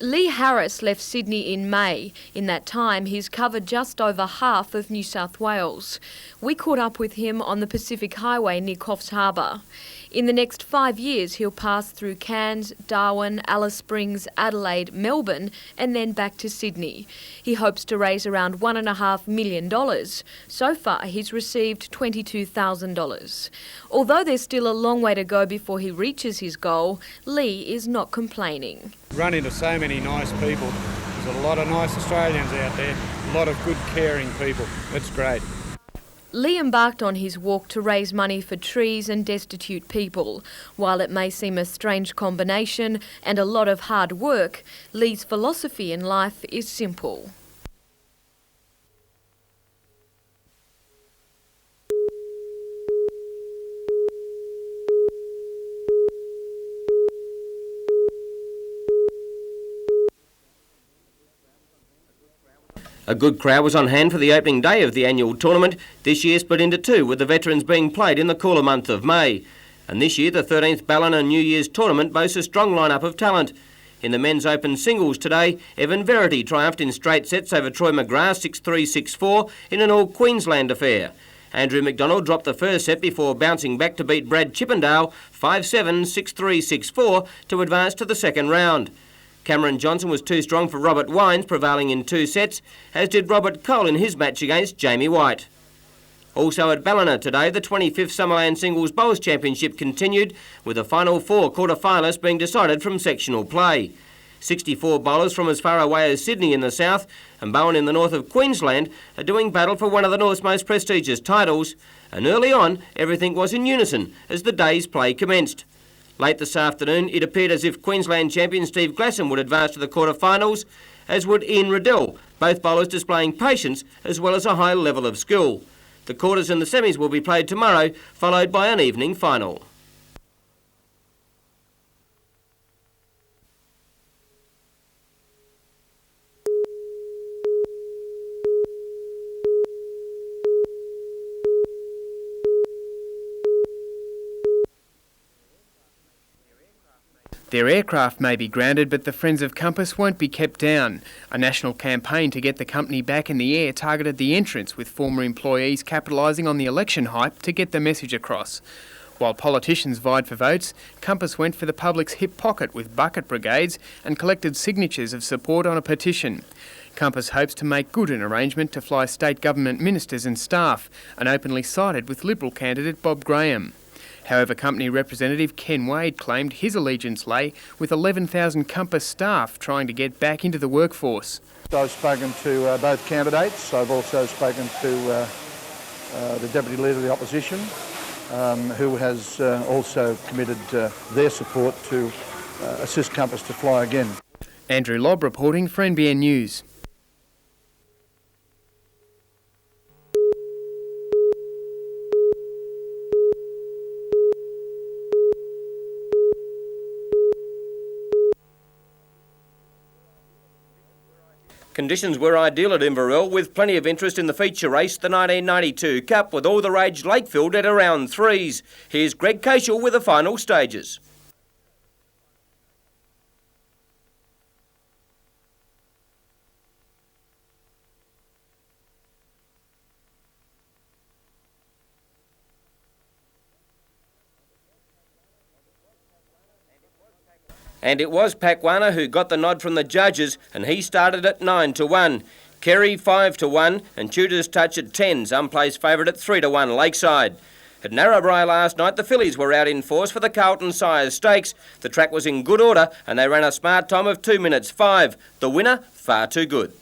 Lee Harris left Sydney in May. In that time, he's covered just over half of New South Wales. We caught up with him on the Pacific Highway near Coffs Harbour. In the next 5 years, he'll pass through Cairns, Darwin, Alice Springs, Adelaide, Melbourne, and then back to Sydney. He hopes to raise around $1.5 million. So far, he's received $22,000. Although there's still a long way to go before he reaches his goal, Lee is not complaining. Run into so many nice people. There's a lot of nice Australians out there, a lot of good caring people. It's great. Lee embarked on his walk to raise money for trees and destitute people. While it may seem a strange combination and a lot of hard work, Lee's philosophy in life is simple. A good crowd was on hand for the opening day of the annual tournament, this year split into two, with the veterans being played in the cooler month of May. And this year, the 13th Ballina New Year's tournament boasts a strong lineup of talent. In the men's open singles today, Evan Verity triumphed in straight sets over Troy McGrath 6-3, 6-4 in an all-Queensland affair. Andrew McDonald dropped the first set before bouncing back to beat Brad Chippendale 5-7, 6-3, 6-4 to advance to the second round. Cameron Johnson was too strong for Robert Wines, prevailing in 2 sets, as did Robert Cole in his match against Jamie White. Also at Ballina today, the 25th Summerland Singles Bowls Championship continued, with the final 4 quarter-finalists being decided from sectional play. 64 bowlers from as far away as Sydney in the south and Bowen in the north of Queensland are doing battle for one of the North's most prestigious titles, and early on everything was in unison as the day's play commenced. Late this afternoon, it appeared as if Queensland champion Steve Glasson would advance to the quarter-finals, as would Ian Riddell, both bowlers displaying patience as well as a high level of skill. The quarters and the semis will be played tomorrow, followed by an evening final. Their aircraft may be grounded, but the Friends of Compass won't be kept down. A national campaign to get the company back in the air targeted the entrance, with former employees capitalising on the election hype to get the message across. While politicians vied for votes, Compass went for the public's hip pocket with bucket brigades and collected signatures of support on a petition. Compass hopes to make good an arrangement to fly state government ministers and staff, and openly sided with Liberal candidate Bob Graham. However, company representative Ken Wade claimed his allegiance lay with 11,000 Compass staff trying to get back into the workforce. I've spoken to both candidates. I've also spoken to the Deputy Leader of the Opposition, who has also committed their support to assist Compass to fly again. Andrew Lobb reporting for NBN News. Conditions were ideal at Inverell, with plenty of interest in the feature race, the 1992 Cup, with all the rage lake-filled at around 3s. Here's Greg Cashel with the final stages. And it was Pakwana who got the nod from the judges, and he started at 9-1. Kerry 5-1 and Tudor's Touch at 10s, unplaced favourite at 3-1 Lakeside. At Narrabri last night, the fillies were out in force for the Carlton Sires Stakes. The track was in good order and they ran a smart time of 2 minutes 5. The winner, Far Too Good.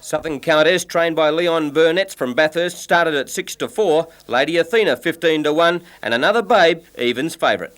Southern Countess, trained by Leon Burnett from Bathurst, started at 6-4, Lady Athena 15-1, and Another Babe, Evans favourite.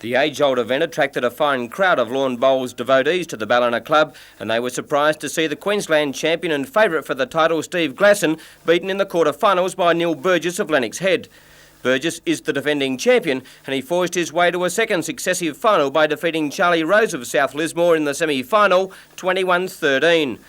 The age-old event attracted a fine crowd of lawn bowls devotees to the Ballina club, and they were surprised to see the Queensland champion and favourite for the title, Steve Glasson, beaten in the quarter-finals by Neil Burgess of Lennox Head. Burgess is the defending champion, and he forged his way to a second successive final by defeating Charlie Rose of South Lismore in the semi-final, 21-13.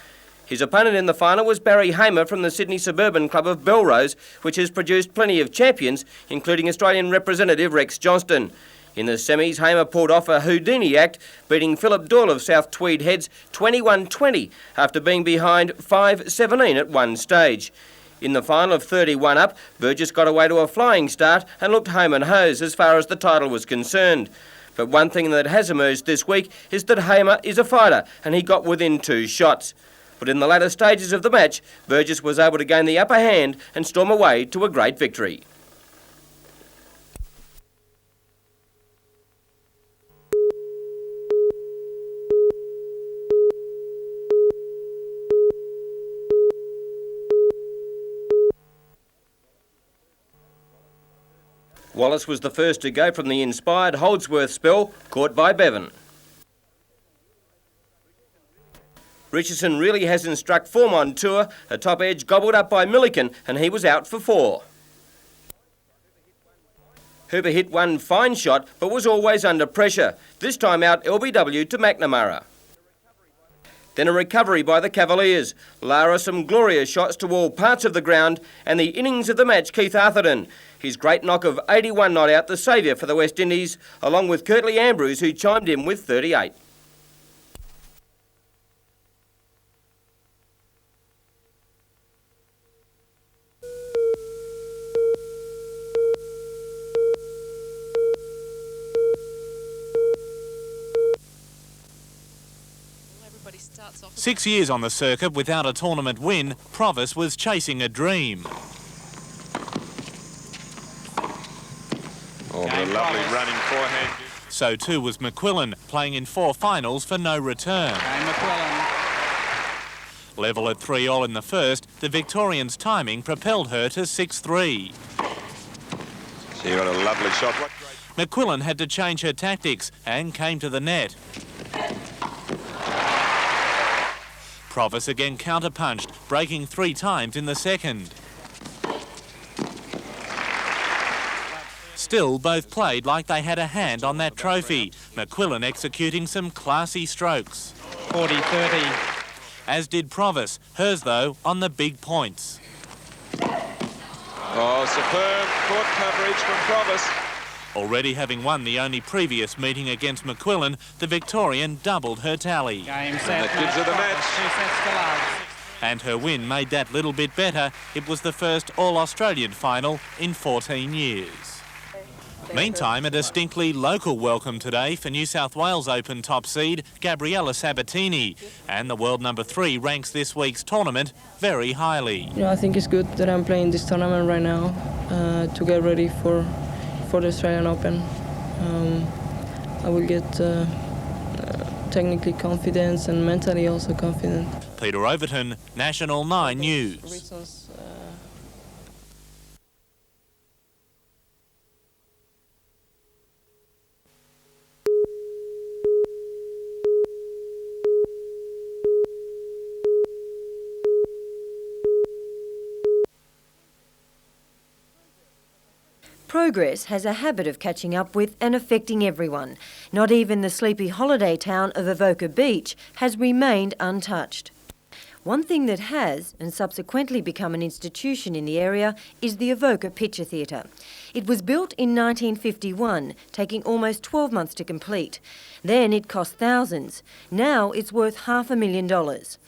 His opponent in the final was Barry Hamer from the Sydney Suburban Club of Belrose, which has produced plenty of champions, including Australian representative Rex Johnston. In the semis, Hamer pulled off a Houdini act, beating Philip Doyle of South Tweed Heads 21-20 after being behind 5-17 at one stage. In the final of 31 up, Burgess got away to a flying start and looked home and hose as far as the title was concerned. But one thing that has emerged this week is that Hamer is a fighter and he got within 2 shots. But in the latter stages of the match, Burgess was able to gain the upper hand and storm away to a great victory. Wallace was the first to go from the inspired Holdsworth spell, caught by Bevan. Richardson really hasn't struck form on tour, a top edge gobbled up by Milliken, and he was out for 4. Hooper hit one fine shot, but was always under pressure, this time out LBW to McNamara. Then a recovery by the Cavaliers. Lara some glorious shots to all parts of the ground, and the innings of the match, Keith Arthurton. His great knock of 81 not out, the saviour for the West Indies, along with Curtly Ambrose, who chimed in with 38. Six years on the circuit without a tournament win, Provis was chasing a dream. Oh, what a lovely running forehand. So too was McQuillan, playing in 4 finals for no return. Level at 3-all in the first, the Victorians' timing propelled her to 6-3. She got a lovely shot. McQuillan had to change her tactics and came to the net. Provis again counterpunched, breaking 3 times in the second. Still, both played like they had a hand on that trophy. McQuillan executing some classy strokes. 40-30. As did Provis, hers though on the big points. Oh, superb court coverage from Provis. Already having won the only previous meeting against McQuillan, the Victorian doubled her tally. Game set. And that gives her the match. 2 sets to love. And her win made that little bit better. It was the first All-Australian final in 14 years. Meantime, a distinctly local welcome today for New South Wales Open top seed Gabriella Sabatini, and the world number 3 ranks this week's tournament very highly. You know, I think it's good that I'm playing this tournament right now to get ready for the Australian Open. I will get technically confident and mentally also confident. Peter Overton, National 9 News. Progress has a habit of catching up with and affecting everyone. Not even the sleepy holiday town of Avoca Beach has remained untouched. One thing that has, and subsequently become an institution in the area, is the Avoca Picture Theatre. It was built in 1951, taking almost 12 months to complete. Then it cost thousands. Now it's worth $500,000.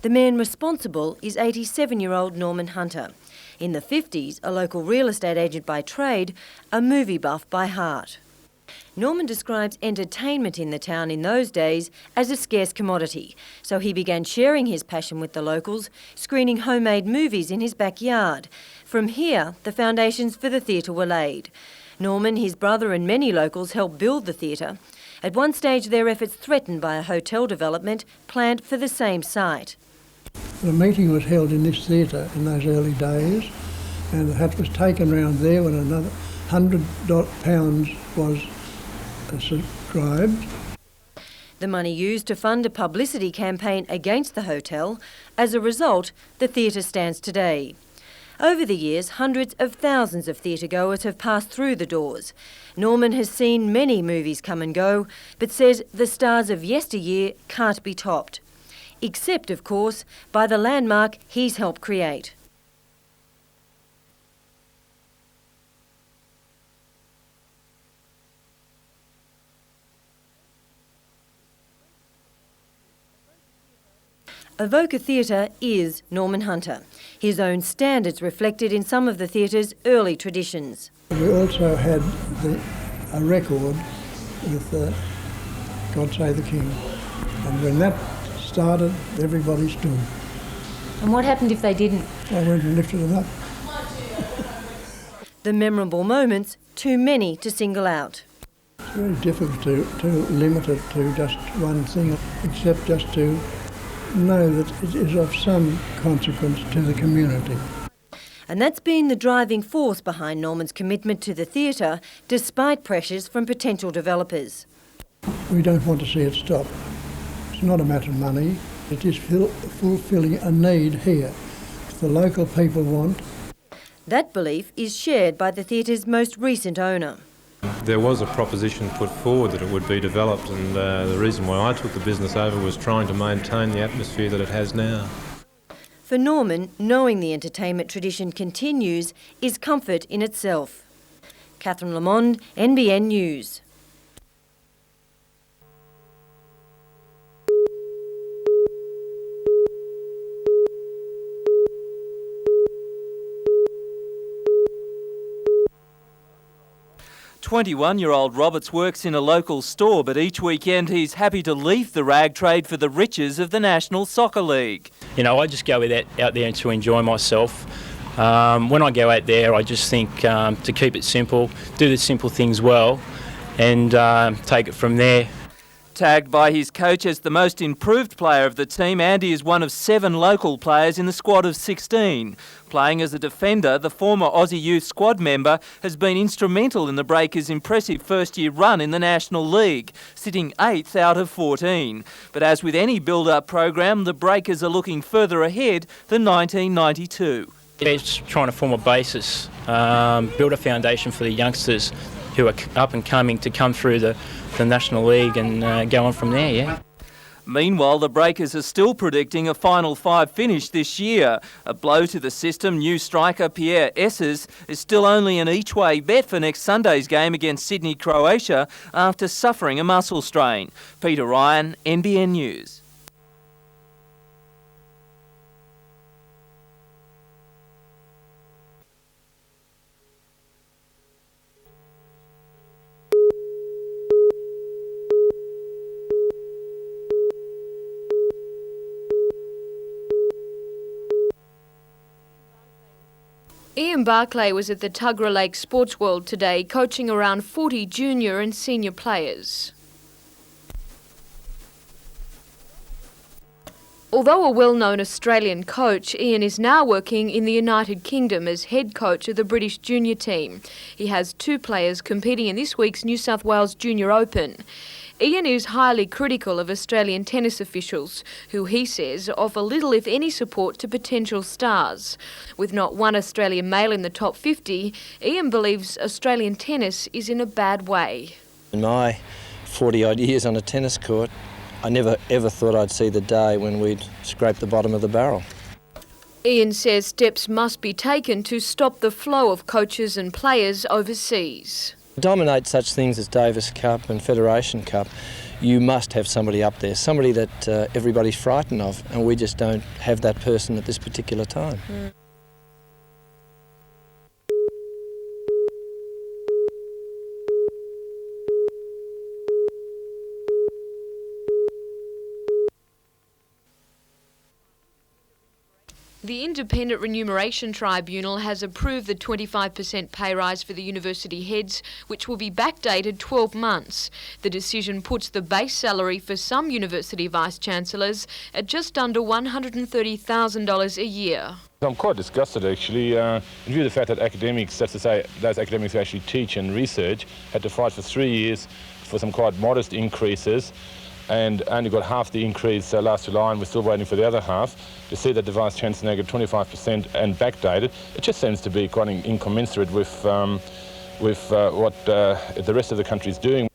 The man responsible is 87-year-old Norman Hunter. In the 50s, a local real estate agent by trade, a movie buff by heart. Norman describes entertainment in the town in those days as a scarce commodity, so he began sharing his passion with the locals, screening homemade movies in his backyard. From here, the foundations for the theatre were laid. Norman, his brother and many locals helped build the theatre. At one stage, their efforts threatened by a hotel development planned for the same site. The meeting was held in this theatre in those early days, and the hat was taken round there when another £100 was subscribed. The money used to fund a publicity campaign against the hotel. As a result, the theatre stands today. Over the years, hundreds of thousands of theatre-goers have passed through the doors. Norman has seen many movies come and go, but says the stars of yesteryear can't be topped. Except, of course, by the landmark he's helped create. Avoca Theatre is Norman Hunter. His own standards reflected in some of the theatre's early traditions. We also had a record with God Save the King. And when that started, everybody stood. And what happened if they didn't? I went and lifted them up. The memorable moments, too many to single out. It's very difficult to limit it to just one thing, except just to know that it is of some consequence to the community. And that's been the driving force behind Norman's commitment to the theatre, despite pressures from potential developers. We don't want to see it stop. It's not a matter of money. It is fulfilling a need here. The local people want. That belief is shared by the theatre's most recent owner. There was a proposition put forward that it would be developed, and the reason why I took the business over was trying to maintain the atmosphere that it has now. For Norman, knowing the entertainment tradition continues is comfort in itself. Catherine Lamond, NBN News. "21-year-old Roberts works in a local store, but each weekend he's happy to leave the rag trade for the riches of the National Soccer League. You know, I just go out there to enjoy myself. When I go out there, I just think to keep it simple, do the simple things well, and take it from there. Tagged by his coach as the most improved player of the team, Andy is one of 7 local players in the squad of 16. Playing as a defender, the former Aussie Youth squad member has been instrumental in the Breakers' impressive first-year run in the National League, sitting 8th out of 14. But as with any build-up program, the Breakers are looking further ahead than 1992. It's trying to form a basis, build a foundation for the youngsters who are up and coming to come through the National League and go on from there, yeah. Meanwhile, the Breakers are still predicting a Final 5 finish this year. A blow to the system, new striker Pierre Esses is still only an each-way bet for next Sunday's game against Sydney, Croatia, after suffering a muscle strain. Peter Ryan, NBN News. Ian Barclay was at the Tuggerah Lake Sports World today, coaching around 40 junior and senior players. Although a well-known Australian coach, Ian is now working in the United Kingdom as head coach of the British junior team. He has 2 players competing in this week's New South Wales Junior Open. Ian is highly critical of Australian tennis officials, who he says offer little if any support to potential stars. With not one Australian male in the top 50, Ian believes Australian tennis is in a bad way. In my 40-odd years on a tennis court, I never ever thought I'd see the day when we'd scrape the bottom of the barrel. Ian says steps must be taken to stop the flow of coaches and players overseas. To dominate such things as Davis Cup and Federation Cup, you must have somebody up there, somebody that everybody's frightened of, and we just don't have that person at this particular time. The Independent Remuneration Tribunal has approved the 25% pay rise for the university heads, which will be backdated 12 months. The decision puts the base salary for some university vice-chancellors at just under $130,000 a year. I'm quite disgusted actually, in view of the fact that academics, that's to say those academics who actually teach and research, had to fight for 3 years for some quite modest increases, and only got half the increase last July, and we're still waiting for the other half. To see that the Vice-Chancellor now got 25% and backdated, it just seems to be quite incommensurate with what the rest of the country is doing.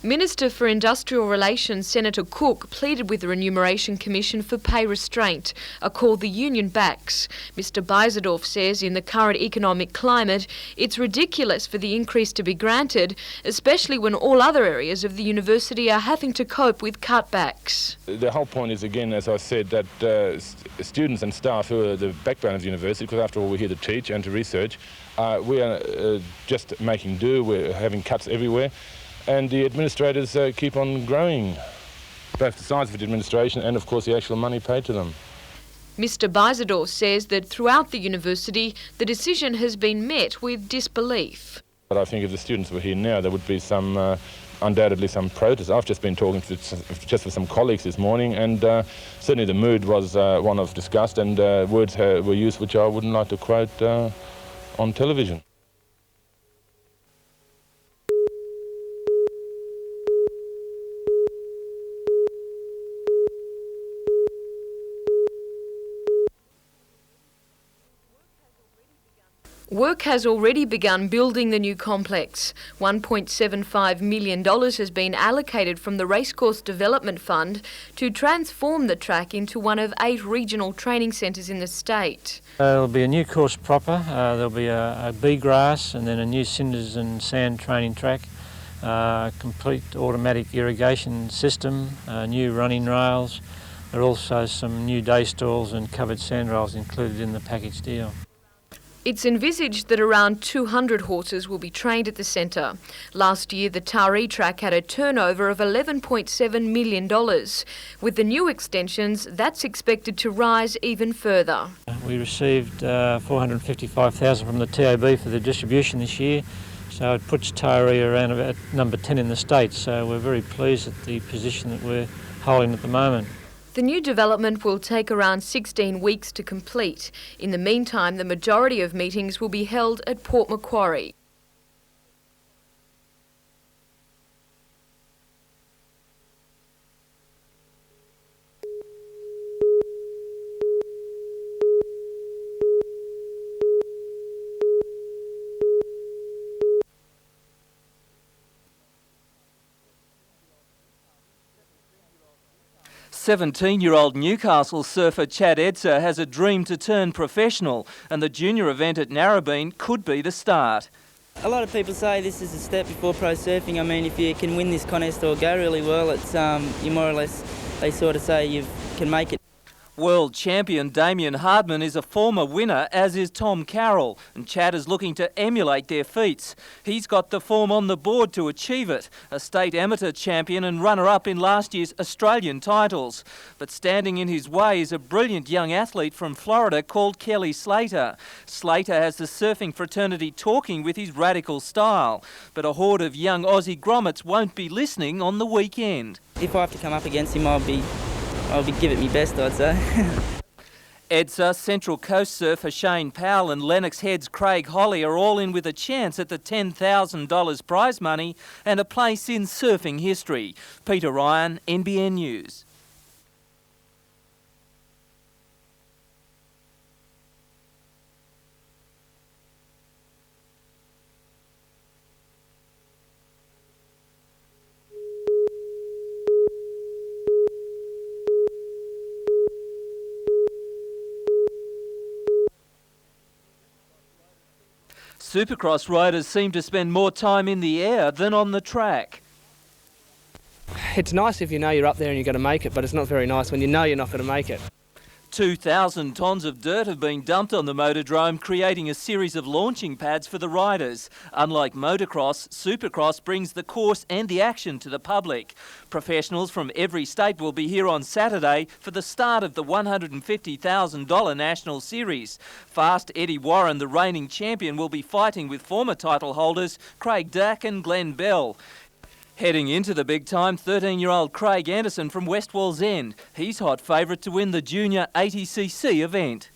Minister for Industrial Relations Senator Cook pleaded with the Remuneration Commission for pay restraint, a call the union backs. Mr Beisendorf says in the current economic climate, it's ridiculous for the increase to be granted, especially when all other areas of the university are having to cope with cutbacks. The whole point is, again, as I said, that students and staff who are the backbone of the university, because after all we're here to teach and to research, we are just making do. We're having cuts everywhere. And the administrators keep on growing, both the size of the administration and, of course, the actual money paid to them. Mr Beisendorf says that throughout the university, the decision has been met with disbelief. But I think if the students were here now, there would be undoubtedly some protest. I've just been talking just with some colleagues this morning, and certainly the mood was one of disgust, and words were used which I wouldn't like to quote on television. Work has already begun building the new complex. $1.75 million has been allocated from the Racecourse Development Fund to transform the track into one of 8 regional training centres in the state. There'll be a new course proper, there'll be a bee grass and then a new cinders and sand training track, complete automatic irrigation system, new running rails. There are also some new day stalls and covered sand rails included in the package deal. It's envisaged that around 200 horses will be trained at the centre. Last year, the Taree track had a turnover of $11.7 million. With the new extensions, that's expected to rise even further. We received $455,000 from the TAB for the distribution this year, so it puts Taree around about number 10 in the state, so we're very pleased at the position that we're holding at the moment. The new development will take around 16 weeks to complete. In the meantime, the majority of meetings will be held at Port Macquarie. "17-year-old Newcastle surfer Chad Edser has a dream to turn professional, and the junior event at Narrabeen could be the start. A lot of people say this is a step before pro surfing. I mean, if you can win this contest or go really well, it's you more or less, they sort of say you can make it. World champion Damien Hardman is a former winner, as is Tom Carroll, and Chad is looking to emulate their feats. He's got the form on the board to achieve it, a state amateur champion and runner-up in last year's Australian titles. But standing in his way is a brilliant young athlete from Florida called Kelly Slater. Slater has the surfing fraternity talking with his radical style, but a horde of young Aussie grommets won't be listening on the weekend. If I have to come up against him, I'll be giving it my best, I'd say. Edser, Central Coast surfer Shane Powell and Lennox Head's Craig Holly are all in with a chance at the $10,000 prize money and a place in surfing history. Peter Ryan, NBN News. Supercross riders seem to spend more time in the air than on the track. It's nice if you know you're up there and you're going to make it, but it's not very nice when you know you're not going to make it. 2,000 tonnes of dirt have been dumped on the motordrome, creating a series of launching pads for the riders. Unlike motocross, Supercross brings the course and the action to the public. Professionals from every state will be here on Saturday for the start of the $150,000 National Series. Fast Eddie Warren, the reigning champion, will be fighting with former title holders Craig Dack and Glenn Bell. Heading into the big time, 13-year-old Craig Anderson from West Wallsend. He's hot favourite to win the junior 80cc event.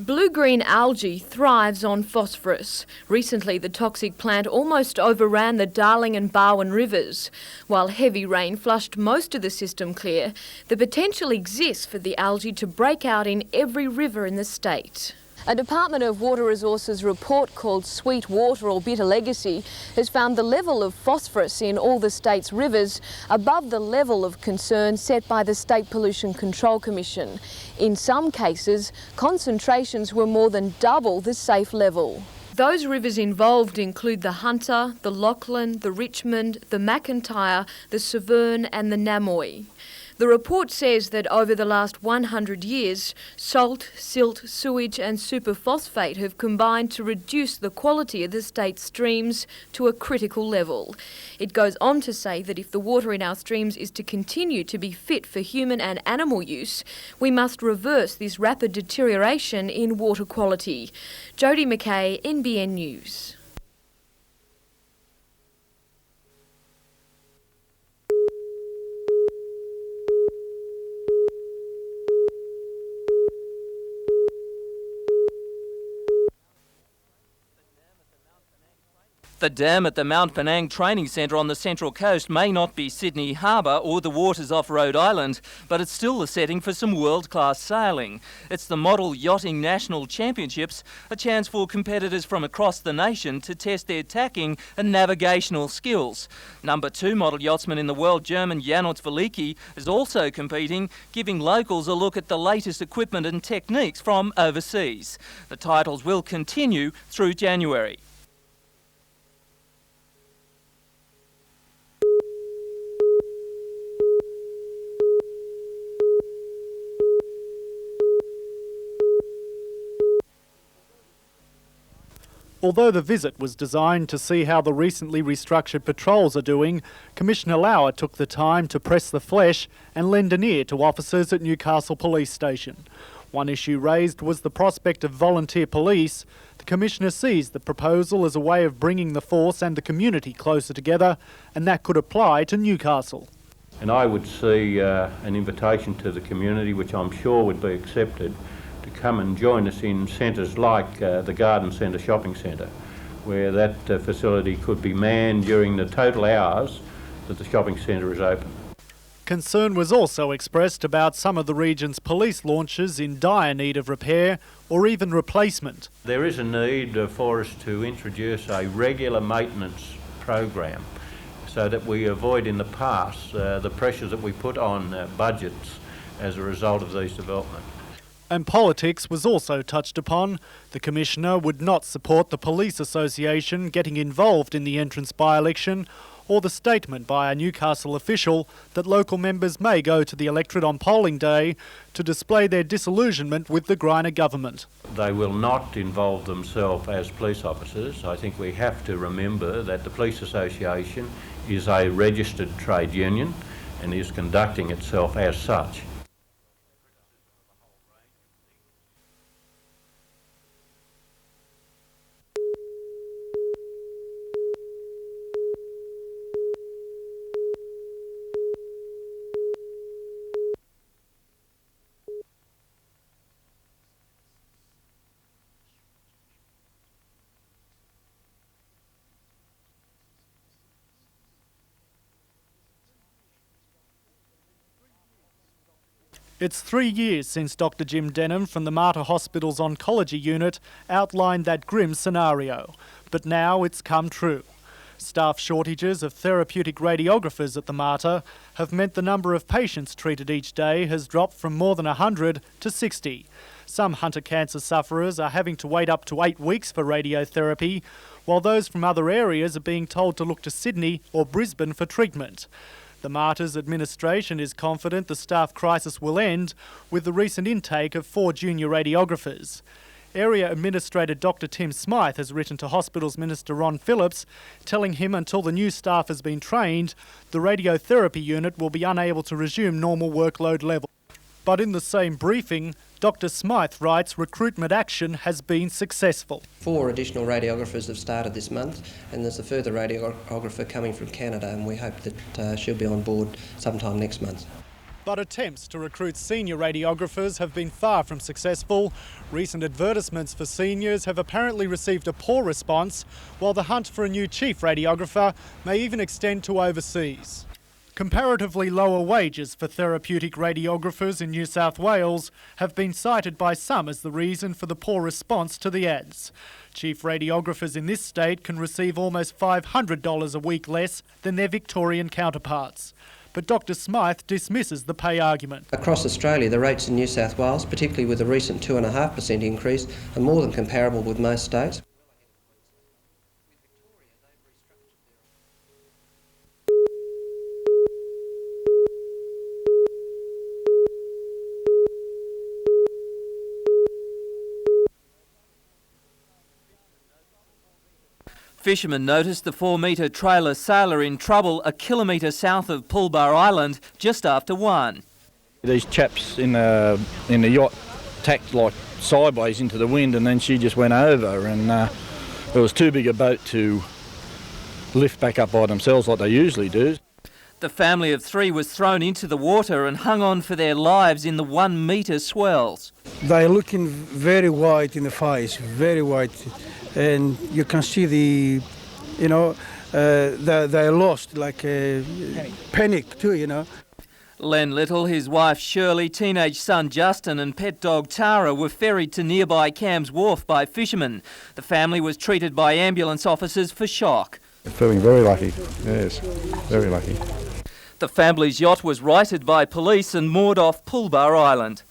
Blue-green algae thrives on phosphorus. Recently, the toxic plant almost overran the Darling and Barwon rivers. While heavy rain flushed most of the system clear, the potential exists for the algae to break out in every river in the state. A Department of Water Resources report called Sweet Water or Bitter Legacy has found the level of phosphorus in all the state's rivers above the level of concern set by the State Pollution Control Commission. In some cases, concentrations were more than double the safe level. Those rivers involved include the Hunter, the Lachlan, the Richmond, the McIntyre, the Severn and the Namoy. The report says that over the last 100 years, salt, silt, sewage and superphosphate have combined to reduce the quality of the state's streams to a critical level. It goes on to say that if the water in our streams is to continue to be fit for human and animal use, we must reverse this rapid deterioration in water quality. Jodie McKay, NBN News. The dam at the Mount Penang Training Centre on the Central Coast may not be Sydney Harbour or the waters off Rhode Island, but it's still the setting for some world-class sailing. It's the Model Yachting National Championships, a chance for competitors from across the nation to test their tacking and navigational skills. Number 2 model yachtsman in the world, German Janot Velicki, is also competing, giving locals a look at the latest equipment and techniques from overseas. The titles will continue through January. Although the visit was designed to see how the recently restructured patrols are doing, Commissioner Lauer took the time to press the flesh and lend an ear to officers at Newcastle Police Station. One issue raised was the prospect of volunteer police. The Commissioner sees the proposal as a way of bringing the force and the community closer together, and that could apply to Newcastle. And I would see an invitation to the community, which I'm sure would be accepted, to come and join us in centres like the Garden Centre Shopping Centre, where that facility could be manned during the total hours that the shopping centre is open. Concern was also expressed about some of the region's police launches in dire need of repair or even replacement. There is a need for us to introduce a regular maintenance program so that we avoid in the past the pressures that we put on budgets as a result of these developments. And politics was also touched upon. The Commissioner would not support the Police Association getting involved in the entrance by-election or the statement by a Newcastle official that local members may go to the electorate on polling day to display their disillusionment with the Greiner government. They will not involve themselves as police officers. I think we have to remember that the Police Association is a registered trade union and is conducting itself as such. It's 3 years since Dr. Jim Denham from the Mater Hospital's oncology unit outlined that grim scenario, but now it's come true. Staff shortages of therapeutic radiographers at the Mater have meant the number of patients treated each day has dropped from more than 100 to 60. Some Hunter cancer sufferers are having to wait up to 8 weeks for radiotherapy, while those from other areas are being told to look to Sydney or Brisbane for treatment. The Mater's administration is confident the staff crisis will end with the recent intake of 4 junior radiographers. Area Administrator Dr. Tim Smythe has written to Hospitals Minister Ron Phillips, telling him until the new staff has been trained, the radiotherapy unit will be unable to resume normal workload levels. But in the same briefing, Dr. Smythe writes recruitment action has been successful. 4 additional radiographers have started this month, and there's a further radiographer coming from Canada, and we hope that she'll be on board sometime next month. But attempts to recruit senior radiographers have been far from successful. Recent advertisements for seniors have apparently received a poor response, while the hunt for a new chief radiographer may even extend to overseas. Comparatively lower wages for therapeutic radiographers in New South Wales have been cited by some as the reason for the poor response to the ads. Chief radiographers in this state can receive almost $500 a week less than their Victorian counterparts. But Dr Smythe dismisses the pay argument. Across Australia, the rates in New South Wales, particularly with the recent 2.5% increase, are more than comparable with most states. Fishermen noticed the 4-metre trailer sailor in trouble a kilometre south of Pulbar Island just after 1. These chaps in the yacht tacked like sideways into the wind, and then she just went over, and it was too big a boat to lift back up by themselves like they usually do. The family of 3 was thrown into the water and hung on for their lives in the 1-metre swells. They're looking very white in the face, very white, and you can see they're lost, like panic too, Len Little, his wife Shirley, teenage son Justin and pet dog Tara were ferried to nearby Cam's Wharf by fishermen. The family was treated by ambulance officers for shock. Feeling very lucky, yes, very lucky. The family's yacht was righted by police and moored off Pulbar Island.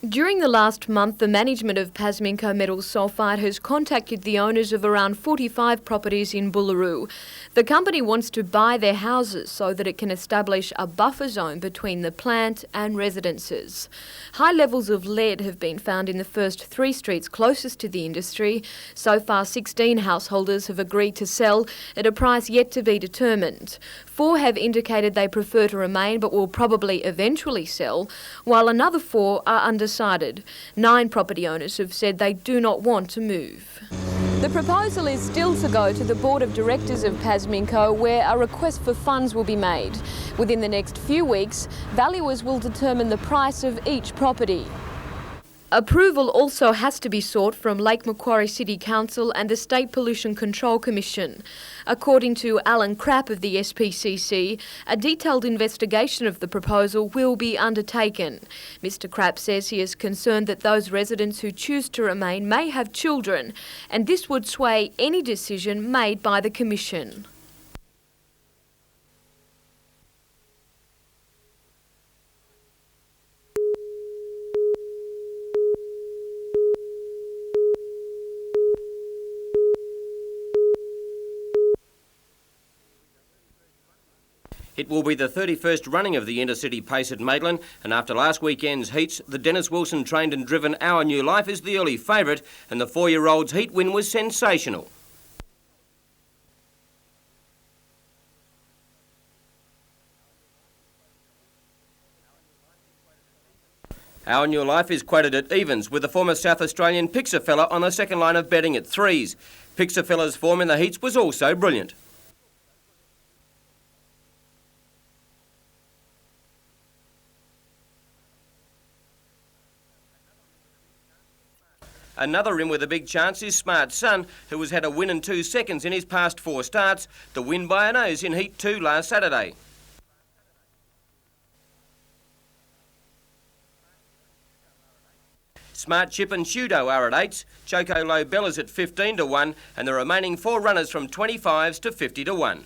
During the last month, the management of Pasminco Metal Sulphide has contacted the owners of around 45 properties in Bullaroo. The company wants to buy their houses so that it can establish a buffer zone between the plant and residences. High levels of lead have been found in the first 3 streets closest to the industry. So far, 16 householders have agreed to sell at a price yet to be determined. 4 have indicated they prefer to remain but will probably eventually sell, while another 4 are undecided. 9 property owners have said they do not want to move. The proposal is still to go to the Board of Directors of Pasminco, where a request for funds will be made. Within the next few weeks, valuers will determine the price of each property. Approval also has to be sought from Lake Macquarie City Council and the State Pollution Control Commission. According to Alan Crapp of the SPCC, a detailed investigation of the proposal will be undertaken. Mr Crapp says he is concerned that those residents who choose to remain may have children, and this would sway any decision made by the Commission. It will be the 31st running of the intercity pace at Maitland, and after last weekend's heats, the Dennis Wilson trained and driven Our New Life is the early favourite, and the 4-year-old's heat win was sensational. Our New Life is quoted at evens, with the former South Australian Pixafella on the second line of betting at 3s. Pixafella's form in the heats was also brilliant. Another in with a big chance is Smart Son, who has had a win in 2 seconds in his past 4 starts, the win by a nose in Heat 2 last Saturday. Smart Chip and Shudo are at 8s, Choco Low Bella's at 15 to 1, and the remaining 4 runners from 25s to 50 to 1.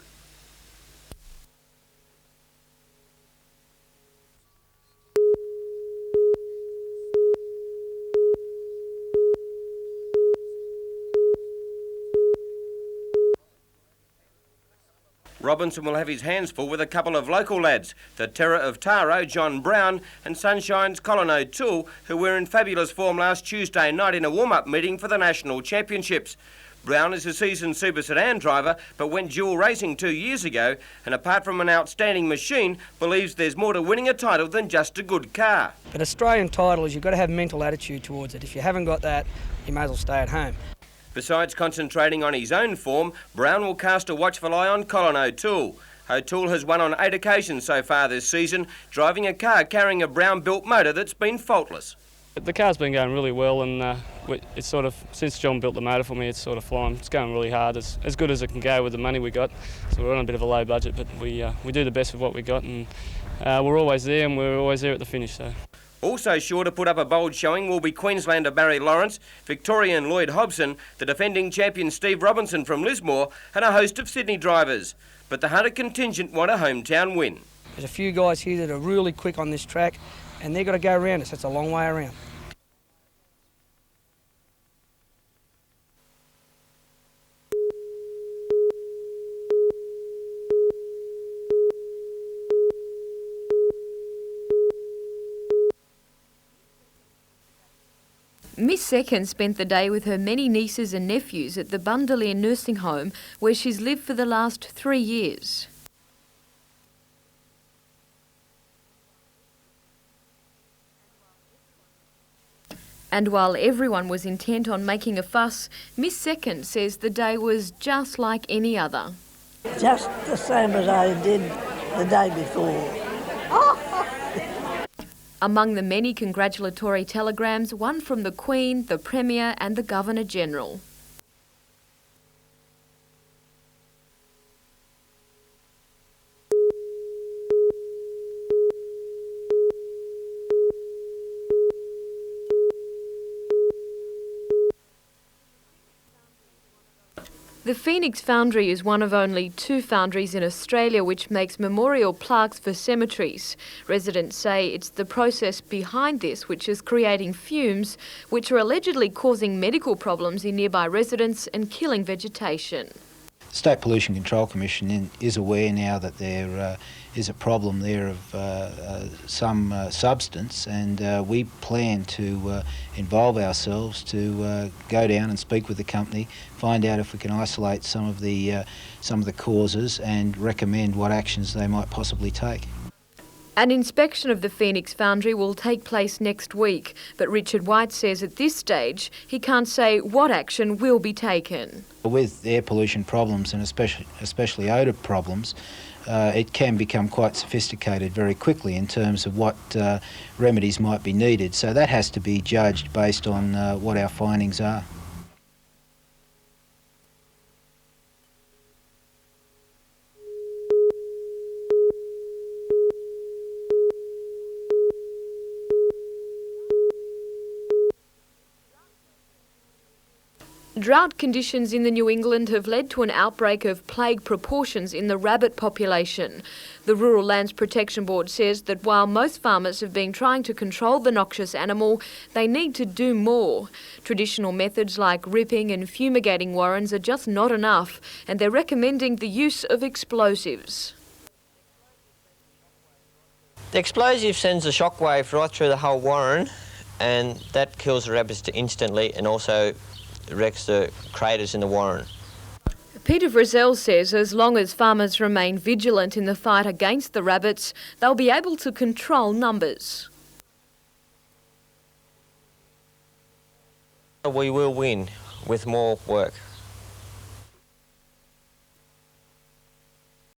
Robinson will have his hands full with a couple of local lads, the Terror of Taro, John Brown, and Sunshine's Colin O'Toole, who were in fabulous form last Tuesday night in a warm-up meeting for the National Championships. Brown is a seasoned super sedan driver, but went dual racing 2 years ago, and apart from an outstanding machine, believes there's more to winning a title than just a good car. But Australian titles, you've got to have mental attitude towards it. If you haven't got that, you may as well stay at home. Besides concentrating on his own form, Brown will cast a watchful eye on Colin O'Toole. O'Toole has won on 8 occasions so far this season, driving a car carrying a Brown-built motor that's been faultless. The car's been going really well, and it's sort of, since John built the motor for me, it's sort of flying. It's going really hard, as good as it can go with the money we got. So we're on a bit of a low budget, but we do the best with what we got, and we're always there, and we're always there at the finish. So. Also sure to put up a bold showing will be Queenslander Barry Lawrence, Victorian Lloyd Hobson, the defending champion Steve Robinson from Lismore, and a host of Sydney drivers. But the Hunter contingent want a hometown win. There's a few guys here that are really quick on this track, and they've got to go around us. It's a long way around. Miss Second spent the day with her many nieces and nephews at the Bundalier nursing home, where she's lived for the last 3 years. And while everyone was intent on making a fuss, Miss Second says the day was just like any other. Just the same as I did the day before. Among the many congratulatory telegrams, one from the Queen, the Premier and the Governor-General. The Phoenix Foundry is one of only 2 foundries in Australia which makes memorial plaques for cemeteries. Residents say it's the process behind this which is creating fumes, which are allegedly causing medical problems in nearby residents and killing vegetation. The State Pollution Control Commission is aware now that there is a problem there of some substance, and we plan to involve ourselves to go down and speak with the company, find out if we can isolate some of the causes and recommend what actions they might possibly take. An inspection of the Phoenix Foundry will take place next week, but Richard White says at this stage he can't say what action will be taken. With air pollution problems, and especially odour problems, it can become quite sophisticated very quickly in terms of what remedies might be needed. So that has to be judged based on what our findings are. Drought conditions in the New England have led to an outbreak of plague proportions in the rabbit population. The Rural Lands Protection Board says that while most farmers have been trying to control the noxious animal, they need to do more. Traditional methods like ripping and fumigating warrens are just not enough, and they're recommending the use of explosives. The explosive sends a shockwave right through the whole warren, and that kills the rabbits instantly and also wrecks the craters in the warren. Peter Frizzell says as long as farmers remain vigilant in the fight against the rabbits, they'll be able to control numbers. We will win with more work.